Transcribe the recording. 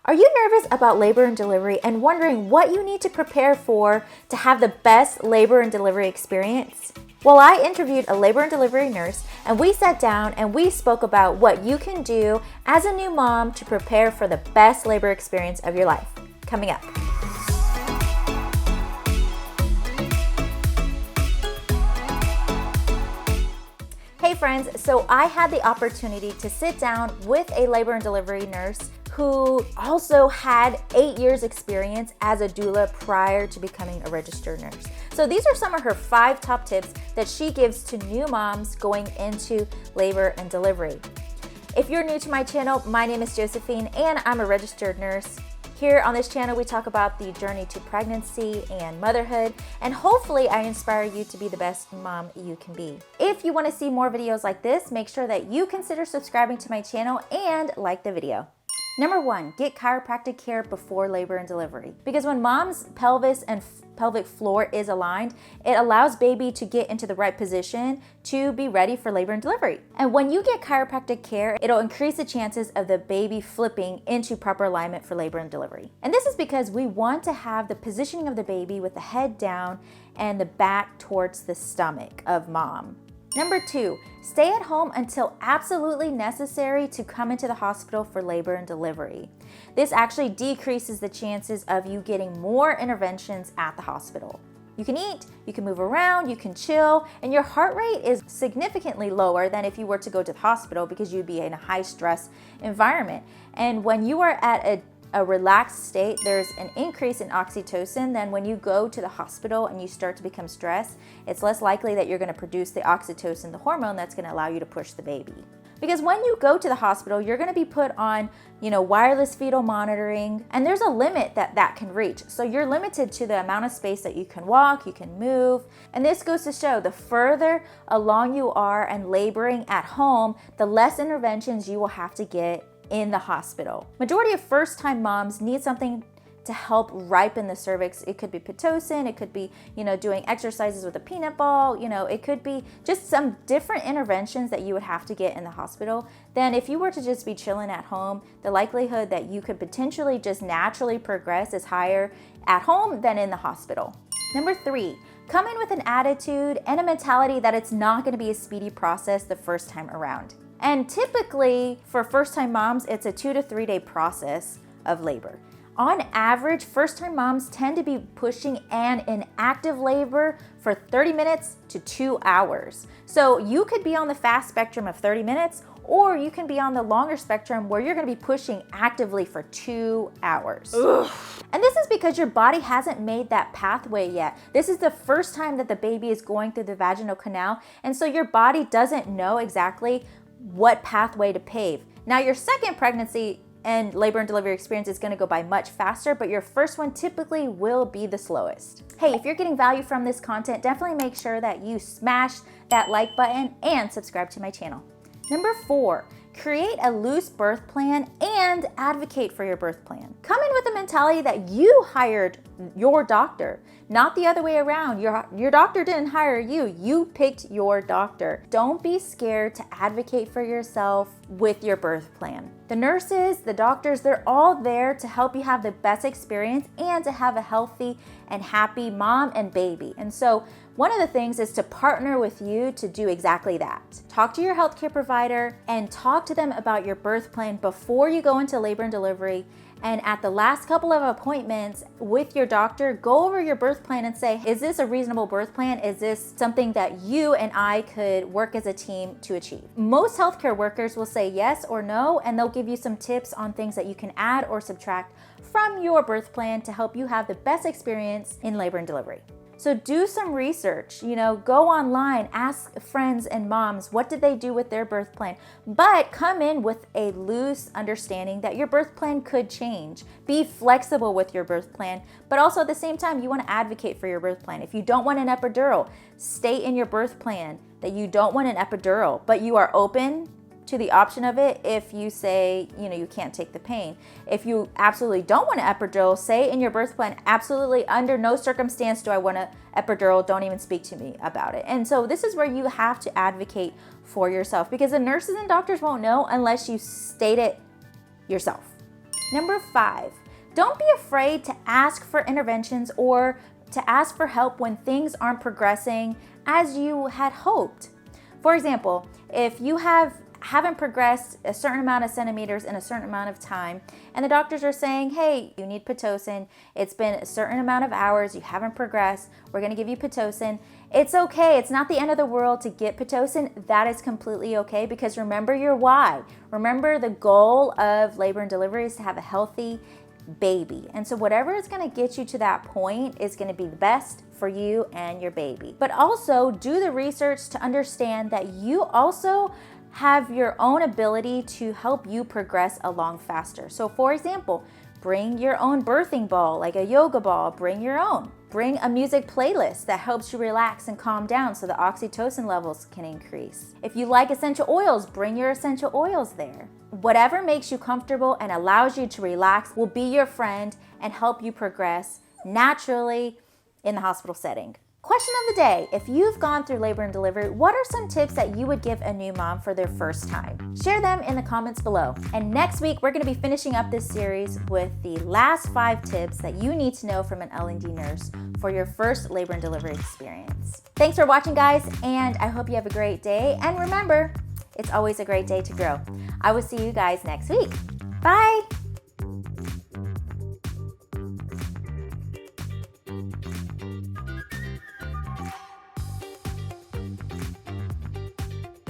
Are you nervous about labor and delivery and wondering what you need to prepare for to have the best labor and delivery experience? Well, I interviewed a labor and delivery nurse and we sat down and we spoke about what you can do as a new mom to prepare for the best labor experience of your life. Coming up. Hey friends, so I had the opportunity to sit down with a labor and delivery nurse who also had 8 years experience as a doula prior to becoming a registered nurse. So these are some of her 5 top tips that she gives to new moms going into labor and delivery. If you're new to my channel, my name is Josephine and I'm a registered nurse. Here on this channel, we talk about the journey to pregnancy and motherhood, and hopefully I inspire you to be the best mom you can be. If you want to see more videos like this, make sure that you consider subscribing to my channel and like the video. Number 1, get chiropractic care before labor and delivery. Because when mom's pelvis and pelvic floor is aligned, it allows baby to get into the right position to be ready for labor and delivery. And when you get chiropractic care, it'll increase the chances of the baby flipping into proper alignment for labor and delivery. And this is because we want to have the positioning of the baby with the head down and the back towards the stomach of mom. Number 2, stay at home until absolutely necessary to come into the hospital for labor and delivery. This actually decreases the chances of you getting more interventions at the hospital. You can eat, you can move around, you can chill, and your heart rate is significantly lower than if you were to go to the hospital because you'd be in a high stress environment. And when you are at a relaxed state, there's an increase in oxytocin. Then when you go to the hospital and you start to become stressed, it's less likely that you're going to produce the oxytocin, the hormone that's going to allow you to push the baby. Because when you go to the hospital, you're going to be put on, wireless fetal monitoring, and there's a limit that can reach. So you're limited to the amount of space that you can walk, you can move. And this goes to show the further along you are and laboring at home, the less interventions you will have to get in the hospital. Majority of first-time moms need something to help ripen the cervix. It could be Pitocin, it could be, doing exercises with a peanut ball, it could be just some different interventions that you would have to get in the hospital. Then if you were to just be chilling at home, the likelihood that you could potentially just naturally progress is higher at home than in the hospital. Number 3, come in with an attitude and a mentality that it's not gonna be a speedy process the first time around. And typically, for first-time moms, it's a 2 to 3 day process of labor. On average, first-time moms tend to be pushing and in active labor for 30 minutes to 2 hours. So you could be on the fast spectrum of 30 minutes, or you can be on the longer spectrum where you're gonna be pushing actively for 2 hours. Ugh. And this is because your body hasn't made that pathway yet. This is the first time that the baby is going through the vaginal canal, and so your body doesn't know exactly what pathway to pave. Now your second pregnancy and labor and delivery experience is going to go by much faster, but your first one typically will be the slowest. Hey, if you're getting value from this content, definitely make sure that you smash that like button and subscribe to my channel. Number 4, create a loose birth plan and advocate for your birth plan. Come in with the mentality that you hired your doctor, not the other way around. Your doctor didn't hire you. You picked your doctor. Don't be scared to advocate for yourself with your birth plan. The nurses, the doctors, they're all there to help you have the best experience and to have a healthy and happy mom and baby. And so one of the things is to partner with you to do exactly that. Talk to your healthcare provider and talk to them about your birth plan before you go into labor and delivery. And at the last couple of appointments with your doctor, go over your birth plan and say, is this a reasonable birth plan? Is this something that you and I could work as a team to achieve? Most healthcare workers will say yes or no, and they'll give you some tips on things that you can add or subtract from your birth plan to help you have the best experience in labor and delivery. So do some research, go online, ask friends and moms, what did they do with their birth plan? But come in with a loose understanding that your birth plan could change. Be flexible with your birth plan, but also at the same time, you want to advocate for your birth plan. If you don't want an epidural, state in your birth plan that you don't want an epidural, but you are open to the option of it if you say, you can't take the pain. If you absolutely don't want an epidural, say in your birth plan, absolutely under no circumstance do I want an epidural, don't even speak to me about it. And so this is where you have to advocate for yourself because the nurses and doctors won't know unless you state it yourself. Number 5, don't be afraid to ask for interventions or to ask for help when things aren't progressing as you had hoped. For example, if you haven't progressed a certain amount of centimeters in a certain amount of time, and the doctors are saying, hey, you need Pitocin, it's been a certain amount of hours, you haven't progressed, we're gonna give you Pitocin. It's okay, it's not the end of the world to get Pitocin. That is completely okay, because remember your why. Remember, the goal of labor and delivery is to have a healthy baby. And so whatever is going to get you to that point is going to be the best for you and your baby. But also do the research to understand that you also have your own ability to help you progress along faster. So for example, bring your own birthing ball, like a yoga ball, bring your own. Bring a music playlist that helps you relax and calm down so the oxytocin levels can increase. If you like essential oils, bring your essential oils there. Whatever makes you comfortable and allows you to relax will be your friend and help you progress naturally in the hospital setting. Question of the day: if you've gone through labor and delivery, what are some tips that you would give a new mom for their first time? Share them in the comments below. And next week, we're going to be finishing up this series with the last 5 tips that you need to know from an L&D nurse for your first labor and delivery experience. Thanks for watching, guys, and I hope you have a great day. And remember, it's always a great day to grow. I will see you guys next week. Bye.